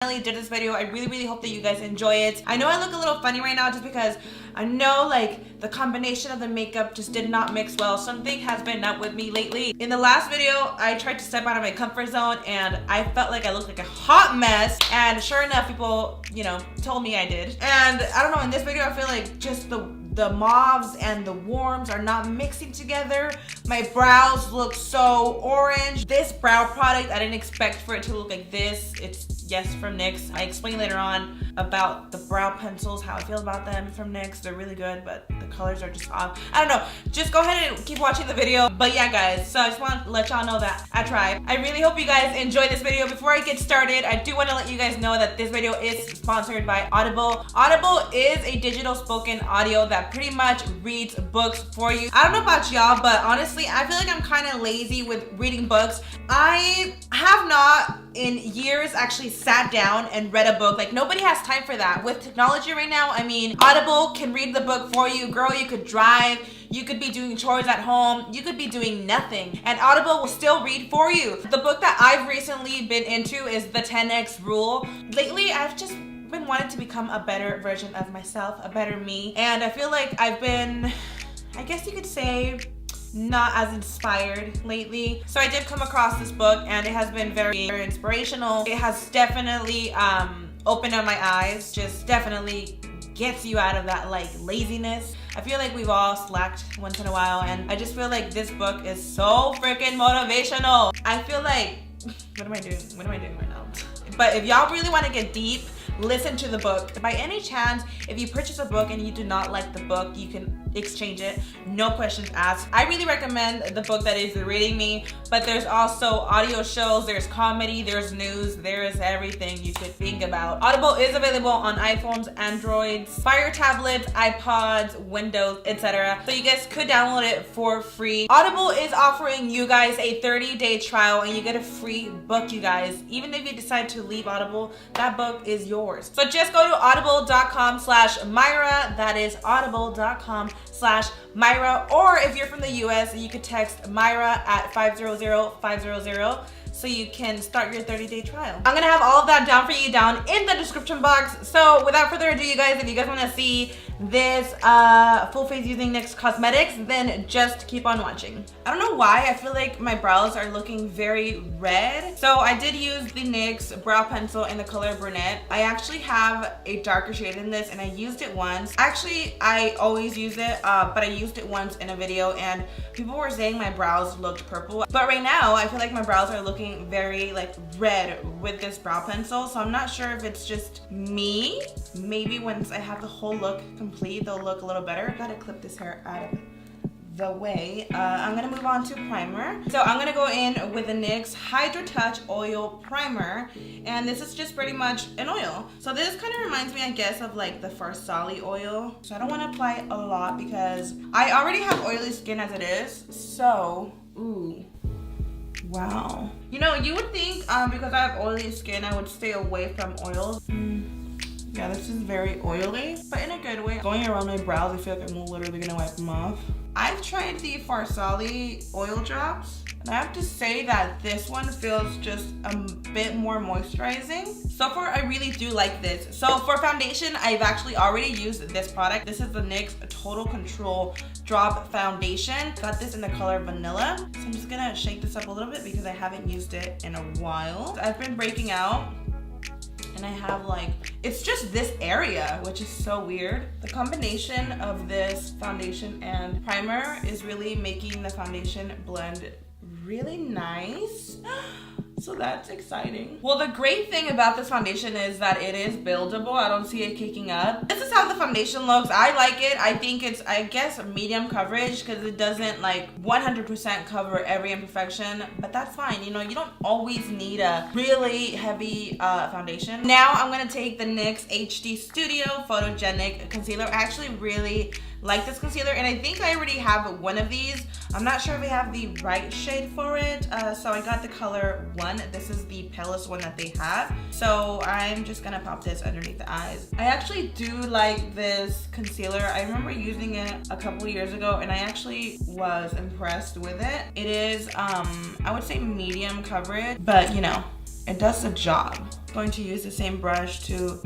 Finally did this video. I really hope that you guys enjoy it. I know I look a little funny right now just because I know like the combination of the makeup just did not mix well. Something has been up with me lately. In the last video, I tried to step out of my comfort zone and I felt like I looked like a hot mess, and sure enough, people, you know, told me I did. And I don't know, in this video I feel like just the mauves and the warms are not mixing together. My brows look so orange. This brow product, I didn't expect for it to look like this. It's yes from NYX. I explain later on about the brow pencils, how I feel about them from NYX. They're really good, but the colors are just off. I don't know. Just go ahead and keep watching the video. But yeah, guys, so I just want to let y'all know that I tried. I really hope you guys enjoy this video. Before I get started, I do want to let you guys know that this video is sponsored by Audible. Audible is a digital spoken audio that pretty much reads books for you. I don't know about y'all, but honestly, I feel like I'm kind of lazy with reading books. I have not in years actually sat down and read a book. Like, nobody has time for that. With technology right now, I mean, Audible can read the book for you. Girl, you could drive, you could be doing chores at home, you could be doing nothing, and Audible will still read for you. The book that I've recently been into is The 10X Rule. Lately, I've just been wanting to become a better version of myself, a better me, and I feel like I've been, I guess you could say, not as inspired lately. So I did come across this book and it has been very inspirational. It has definitely opened up my eyes, just definitely gets you out of that like laziness. I feel like we've all slacked once in a while, and I just feel like this book is so freaking motivational. I feel like, what am I doing right now? But if y'all really want to get deep, listen to the book. By any chance, if you purchase a book and you do not like the book, you can exchange it, no questions asked. I really recommend the book that is reading me, but there's also audio shows, there's comedy, there's news, there's everything you could think about. Audible is available on iPhones, Androids, Fire tablets, iPods, Windows, etc. So you guys could download it for free. Audible is offering you guys a 30-day trial and you get a free book, you guys. Even if you decide to leave Audible, that book is yours. So just go to audible.com/Myra. That is audible.com/Myra, or if you're from the US, you could text Myra at 500-500 so you can start your 30-day trial. I'm gonna have all of that down for you down in the description box. So without further ado, you guys, if you guys want to see this full face using NYX Cosmetics, then just keep on watching. I don't know why I feel like my brows are looking very red. So I did use the NYX brow pencil in the color brunette. I actually have a darker shade in this and I used it once. Actually, I always use it, but I used it once in a video and people were saying my brows looked purple. But right now, I feel like my brows are looking very like red with this brow pencil. So I'm not sure if it's just me. Maybe once I have the whole look complete, they'll look a little better. Gotta clip this hair out of the way. I'm gonna move on to primer. So I'm gonna go in with the NYX Hydro Touch Oil Primer, and this is just pretty much an oil. So this kind of reminds me, I guess, of like the Farsali oil. So I don't want to apply a lot because I already have oily skin as it is. So, ooh, wow. You know, you would think because I have oily skin, I would stay away from oils. Yeah, this is very oily, but in a good way. Going around my brows, I feel like I'm literally gonna wipe them off. I've tried the Farsali oil drops, and I have to say that this one feels just a bit more moisturizing. So far, I really do like this. So for foundation, I've actually already used this product. This is the NYX Total Control Drop Foundation. Got this in the color Vanilla. So I'm just gonna shake this up a little bit because I haven't used it in a while. So I've been breaking out, and I have like, it's just this area, which is so weird. The combination of this foundation and primer is really making the foundation blend really nice. So that's exciting. Well, the great thing about this foundation is that it is buildable. I don't see it kicking up. This is how the foundation looks. I like it. I think it's, I guess, medium coverage because it doesn't like 100% cover every imperfection, but that's fine. You know, you don't always need a really heavy foundation. Now I'm gonna take the NYX HD Studio Photogenic Concealer. I actually really like this concealer, and I think I already have one of these. I'm not sure if I have the right shade for it, so I got the color 1. This is the palest one that they have, so I'm just gonna pop this underneath the eyes. I actually do like this concealer. I remember using it a couple years ago, and I actually was impressed with it. It is, I would say medium coverage, but you know, it does the job. Going to use the same brush to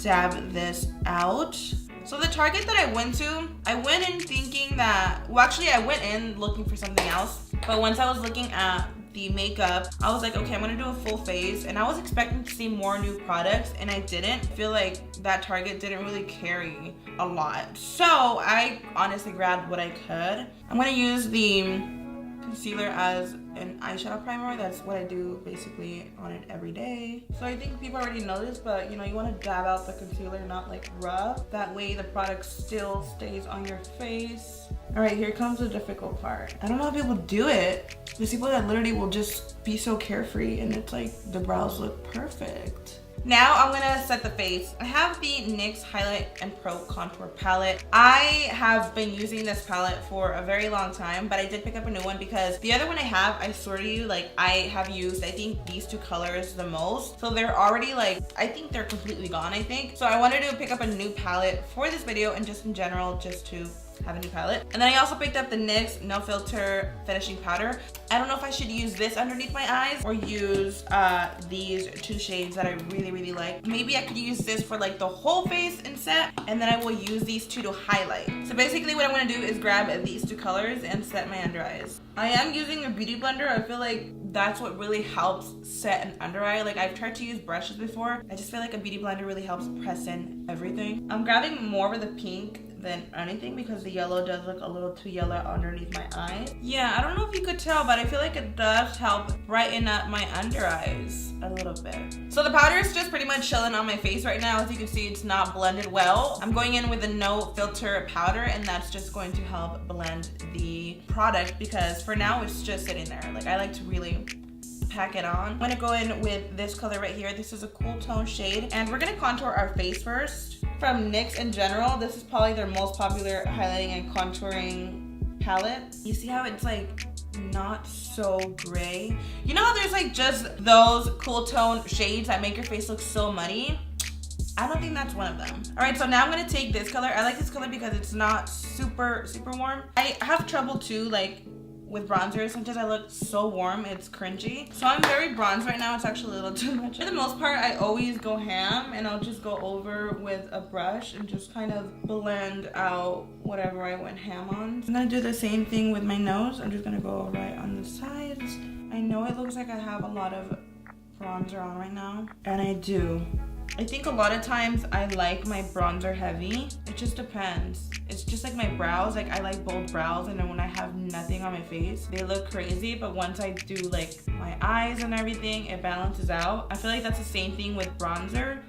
dab this out. So the Target that I went in thinking that, well actually I went in looking for something else, but once I was looking at the makeup, I was like, okay, I'm gonna do a full face, and I was expecting to see more new products, and I didn't. I feel like that Target didn't really carry a lot. So I honestly grabbed what I could. I'm gonna use the concealer as an eyeshadow primer. That's what I do basically on it every day. So I think people already know this, but you know, you want to dab out the concealer, not like rub. That way the product still stays on your face. All right, here comes the difficult part. I don't know how people do it. There's people that literally will just be so carefree and it's like the brows look perfect. Now I'm gonna set the face. I have the NYX Highlight and Pro Contour Palette. I have been using this palette for a very long time, but I did pick up a new one because the other one I have, I swear to you, like I have used, I think these two colors the most. So they're already like, I think they're completely gone, I think. So I wanted to pick up a new palette for this video and just in general, just to have a new palette. And then I also picked up the NYX No Filter Finishing Powder. I don't know if I should use this underneath my eyes or use these two shades that I really like. Maybe I could use this for like the whole face and set, and then I will use these two to highlight. So basically what I'm gonna do is grab these two colors and set my under eyes. I am using a beauty blender. I feel like that's what really helps set an under eye. Like I've tried to use brushes before. I just feel like a beauty blender really helps press in everything. I'm grabbing more of the pink than anything because the yellow does look a little too yellow underneath my eyes. Yeah, I don't know if you could tell, but I feel like it does help brighten up my under eyes a little bit. So the powder is just pretty much chilling on my face right now. As you can see, it's not blended well. I'm going in with a no filter powder, and that's just going to help blend the product because for now it's just sitting there. Like I like to really pack it on. I'm gonna go in with this color right here. This is a cool tone shade, and we're gonna contour our face first. From NYX in general, this is probably their most popular highlighting and contouring palette. You see how it's like not so gray? You know how there's like just those cool tone shades that make your face look so muddy? I don't think that's one of them. All right, so now I'm gonna take this color. I like this color because it's not super warm. I have trouble too, like with bronzer, sometimes I look so warm, it's cringy. So I'm very bronzed right now, it's actually a little too much. For the most part, I always go ham and I'll just go over with a brush and just kind of blend out whatever I went ham on. I'm gonna do the same thing with my nose. I'm just gonna go right on the sides. I know it looks like I have a lot of bronzer on right now, and I do. I think a lot of times I like my bronzer heavy. It just depends. It's just like my brows. Like I like bold brows, and then when I have nothing on my face, they look crazy. But once I do like my eyes and everything, it balances out. I feel like that's the same thing with bronzer.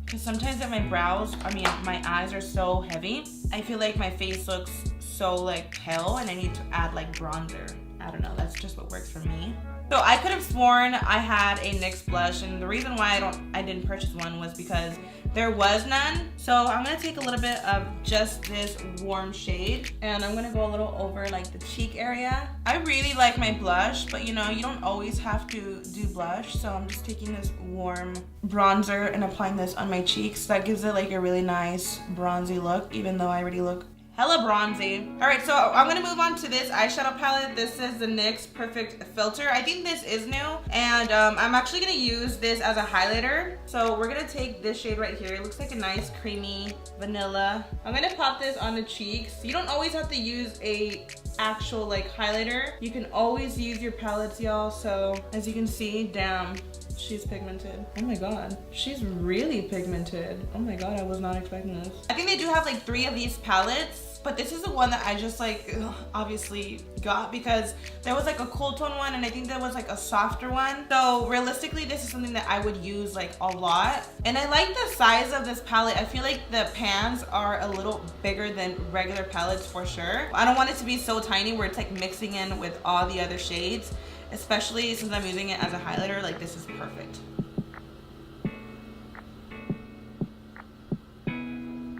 Because sometimes that my eyes are so heavy. I feel like my face looks so like pale, and I need to add like bronzer. I don't know, that's just what works for me. So I could have sworn I had a NYX blush, and the reason why I didn't purchase one was because there was none. So I'm gonna take a little bit of just this warm shade, and I'm gonna go a little over like the cheek area. I really like my blush, but you know, you don't always have to do blush. So I'm just taking this warm bronzer and applying this on my cheeks. That gives it like a really nice bronzy look, even though I already look hella bronzy. All right, so I'm gonna move on to this eyeshadow palette. This is the NYX Perfect Filter. I think this is new, and I'm actually gonna use this as a highlighter. So we're gonna take this shade right here. It looks like a nice creamy vanilla. I'm gonna pop this on the cheeks. You don't always have to use a actual like highlighter. You can always use your palettes, y'all. So as you can see, damn, she's pigmented. Oh my god, she's really pigmented. Oh my god, I was not expecting this. I think they do have like 3 of these palettes, but this is the one that I just like obviously got because there was like a cool tone one, and I think there was like a softer one. So realistically, this is something that I would use like a lot. And I like the size of this palette. I feel like the pans are a little bigger than regular palettes for sure. I don't want it to be so tiny where it's like mixing in with all the other shades, especially since I'm using it as a highlighter. Like this is perfect.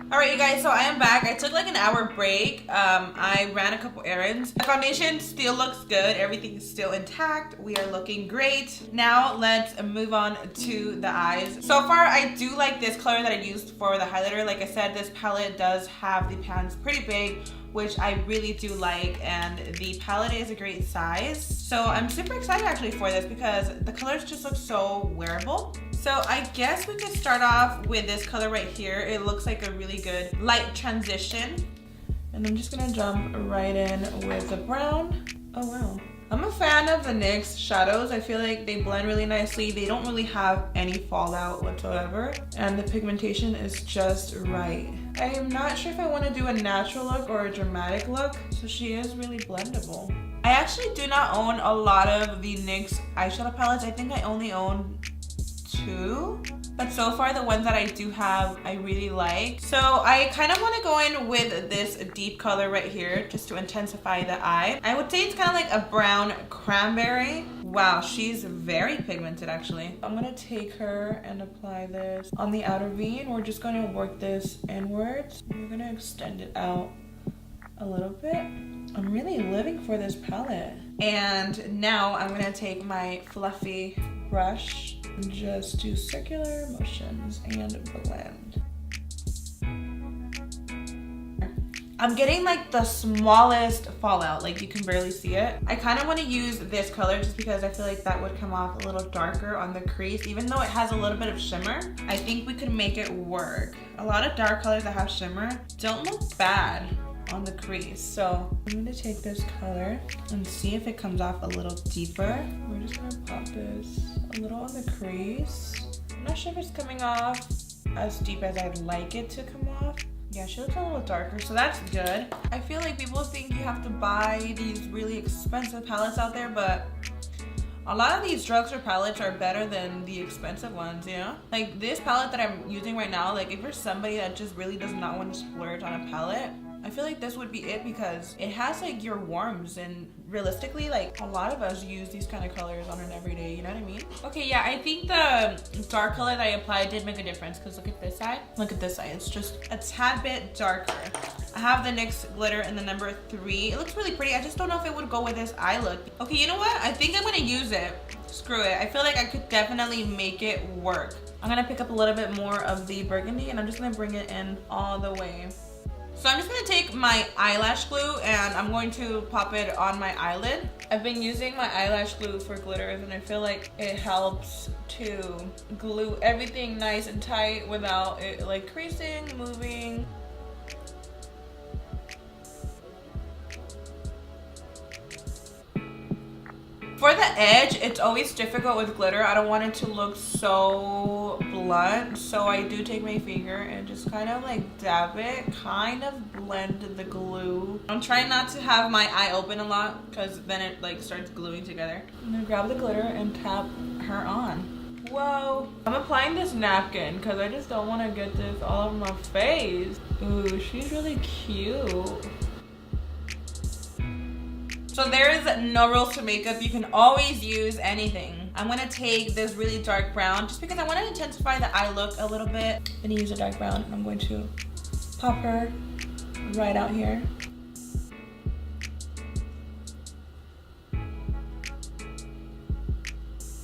All right, you guys, so I am back. I took like an hour break. I ran a couple errands. The foundation still looks good. Everything is still intact. We are looking great. Now let's move on to the eyes. So far, I do like this color that I used for the highlighter. Like I said, this palette does have the pans pretty big, which I really do like, and the palette is a great size. So I'm super excited actually for this because the colors just look so wearable. So I guess we can start off with this color right here. It looks like a really good light transition. And I'm just gonna jump right in with the brown. Oh wow. I'm a fan of the NYX shadows. I feel like they blend really nicely. They don't really have any fallout whatsoever. And the pigmentation is just right. I am not sure if I want to do a natural look or a dramatic look. So she is really blendable. I actually do not own a lot of the NYX eyeshadow palettes. I think I only own 2, but so far the ones that I do have I really like. So I kind of want to go in with this deep color right here just to intensify the eye. I would say it's kind of like a brown cranberry. Wow, she's very pigmented actually. I'm gonna take her and apply this on the outer V, and we're just going to work this inwards. We're gonna extend it out a little bit. I'm really living for this palette. And now I'm gonna take my fluffy brush and just do circular motions and blend. I'm getting like the smallest fallout, like you can barely see it. I kind of want to use this color just because I feel like that would come off a little darker on the crease. Even though it has a little bit of shimmer, I think we could make it work. A lot of dark colors that have shimmer don't look bad on the crease. So I'm gonna take this color and see if it comes off a little deeper. We're just gonna pop this a little on the crease. I'm not sure if it's coming off as deep as I'd like it to come off. Yeah, she looks a little darker, so that's good. I feel like people think you have to buy these really expensive palettes out there, but a lot of these drugstore palettes are better than the expensive ones, you know? Like this palette that I'm using right now, like if you're somebody that just really does not want to splurge on a palette, I feel like this would be it because it has like your warms, and realistically like a lot of us use these kind of colors on an everyday, you know what I mean? Okay, yeah, I think the dark color that I applied did make a difference because look at this side. Look at this side, it's just a tad bit darker. I have the NYX glitter in the number 3. It looks really pretty. I just don't know if it would go with this eye look. Okay, you know what? I think I'm gonna use it. Screw it. I feel like I could definitely make it work. I'm gonna pick up a little bit more of the burgundy and I'm just gonna bring it in all the way. So I'm just gonna take my eyelash glue and I'm going to pop it on my eyelid. I've been using my eyelash glue for glitters and I feel like it helps to glue everything nice and tight without it like creasing, moving. For the edge, it's always difficult with glitter. I don't want it to look so blunt. So I do take my finger and just kind of like dab it, kind of blend the glue. I'm trying not to have my eye open a lot because then it like starts gluing together. I'm gonna grab the glitter and tap her on. Whoa. I'm applying this napkin because I just don't want to get this all over my face. Ooh, she's really cute. So there is no rules to makeup. You can always use anything. I'm gonna take this really dark brown just because I want to intensify the eye look a little bit. I'm gonna use a dark brown and I'm going to pop her right out here.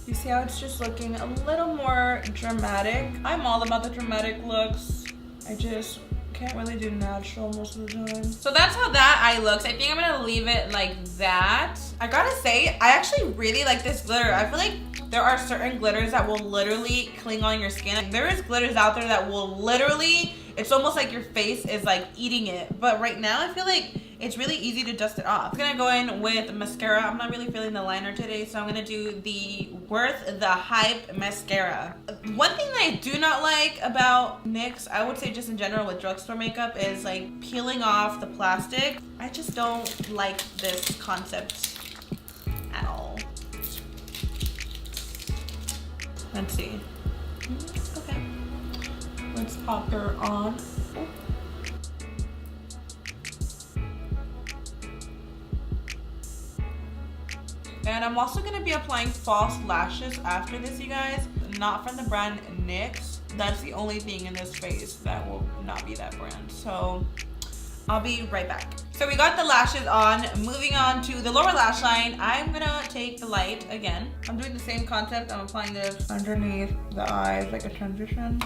You see how it's just looking a little more dramatic? I'm all about the dramatic looks. I just can't really do natural most of the time. So that's how that eye looks. I think I'm gonna leave it like that. I gotta say, I actually really like this glitter. I feel like there are certain glitters that will literally cling on your skin. Like, there is glitters out there that will literally, it's almost like your face is like eating it. But right now, I feel like it's really easy to dust it off. I'm gonna go in with mascara. I'm not really feeling the liner today, so I'm gonna do the Worth the Hype mascara. One thing that I do not like about NYX, I would say just in general with drugstore makeup, is like peeling off the plastic. I just don't like this concept at all. Let's see. Okay. Let's pop her on. And I'm also going to be applying false lashes after this, you guys. Not from the brand NYX. That's the only thing in this face that will not be that brand. So I'll be right back. So we got the lashes on. Moving on to the lower lash line, I'm going to take the light again. I'm doing the same concept. I'm applying this underneath the eyes like a transition.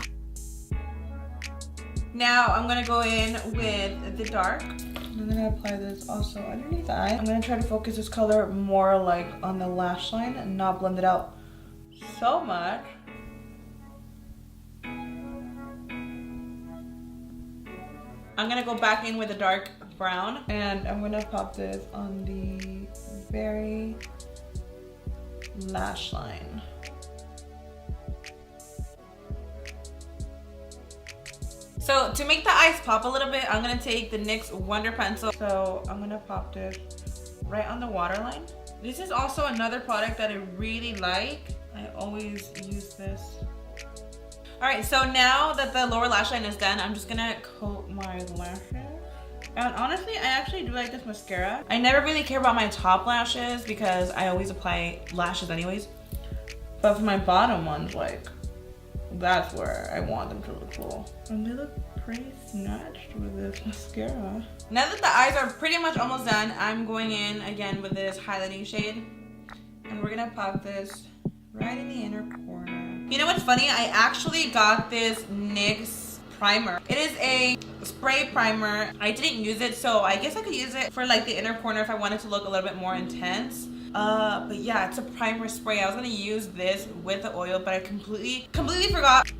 Now I'm going to go in with the dark. I'm gonna apply this also underneath the eye. I'm gonna try to focus this color more like on the lash line and not blend it out so much. I'm gonna go back in with a dark brown and I'm gonna pop this on the very lash line. So to make the eyes pop a little bit, I'm gonna take the NYX Wonder Pencil. So I'm gonna pop this right on the waterline. This is also another product that I really like. I always use this. All right, so now that the lower lash line is done, I'm just gonna coat my lashes. And honestly, I actually do like this mascara. I never really care about my top lashes because I always apply lashes anyways. But for my bottom ones, like, that's where I want them to look cool. And they look pretty snatched with this mascara. Now that the eyes are pretty much almost done, I'm going in again with this highlighting shade. And we're gonna pop this right in the inner corner. You know what's funny? I actually got this NYX primer. It is a spray primer. I didn't use it, so I guess I could use it for like the inner corner if I wanted to look a little bit more intense. But yeah, it's a primer spray. I was gonna use this with the oil, but I completely forgot.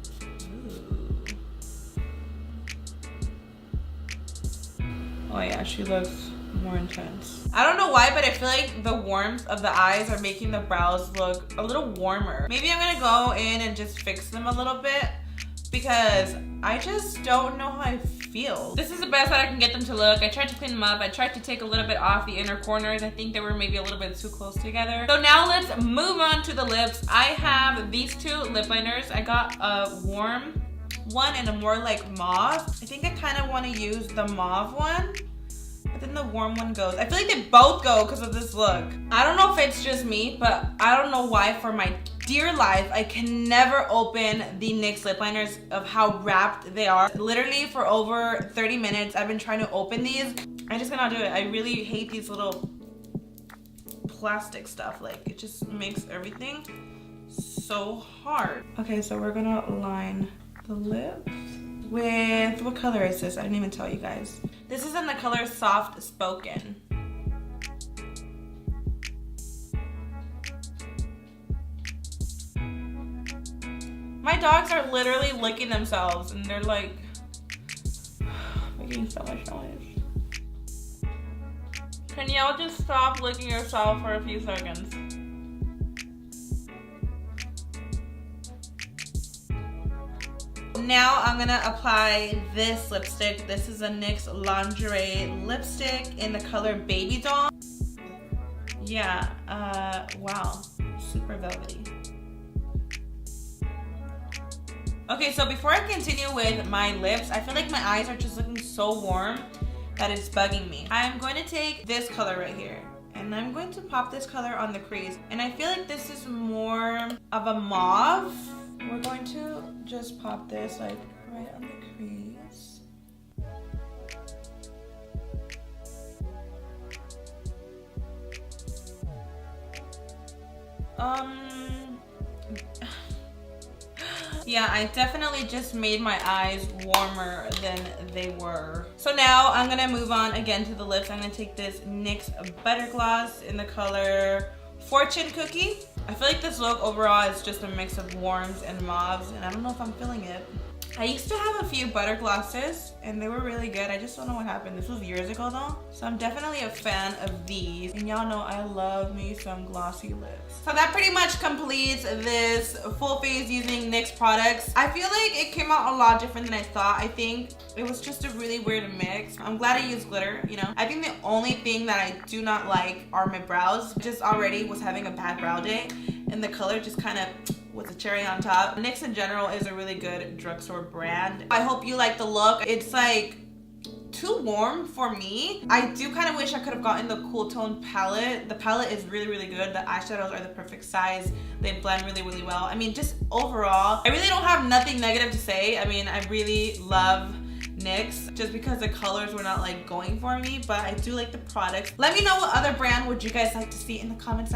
Oh yeah, she looks more intense. I don't know why, but I feel like the warmth of the eyes are making the brows look a little warmer. Maybe I'm gonna go in and just fix them a little bit because I just don't know how I feel. This is the best that I can get them to look. I tried to clean them up. I tried to take a little bit off the inner corners. I think they were maybe a little bit too close together. So now let's move on to the lips. I have these two lip liners. I got a warm one and a more like mauve. I think I kind of want to use the mauve one, but then the warm one goes. I feel like they both go because of this look. I don't know if it's just me, but I don't know why for my dear life, I can never open the NYX lip liners of how wrapped they are. Literally for over 30 minutes, I've been trying to open these. I just cannot do it. I really hate these little plastic stuff. Like, it just makes everything so hard. Okay, so we're gonna line the lips with, what color is this? I didn't even tell you guys. This is in the color Soft Spoken. My dogs are literally licking themselves and they're like making so much noise. Can y'all just stop licking yourself for a few seconds? Now I'm gonna apply this lipstick. This is a NYX Lingerie lipstick in the color Baby Doll. Yeah, wow, super velvety. Okay, so before I continue with my lips, I feel like my eyes are just looking so warm that it's bugging me. I'm going to take this color right here and I'm going to pop this color on the crease. And I feel like this is more of a mauve. We're going to just pop this like right on the crease. Yeah, I definitely just made my eyes warmer than they were. So now I'm gonna move on again to the lips. I'm gonna take this NYX Butter Gloss in the color Fortune Cookie. I feel like this look overall is just a mix of warms and mauves, and I don't know if I'm feeling it. I used to have a few butter glosses and they were really good. I just don't know what happened. This was years ago though. So I'm definitely a fan of these. And y'all know I love me some glossy lips. So that pretty much completes this full face using NYX products. I feel like it came out a lot different than I thought. I think it was just a really weird mix. I'm glad I used glitter, you know. I think the only thing that I do not like are my brows. Just already was having a bad brow day and the color just kind of with a cherry on top. NYX in general is a really good drugstore brand. I hope you like the look. It's like too warm for me. I do kind of wish I could have gotten the cool tone palette. The palette is really, really good. The eyeshadows are the perfect size. They blend really, really well. I mean, just overall, I really don't have nothing negative to say. I mean, I really love NYX just because the colors were not like going for me, but I do like the products. Let me know what other brand would you guys like to see in the comments section.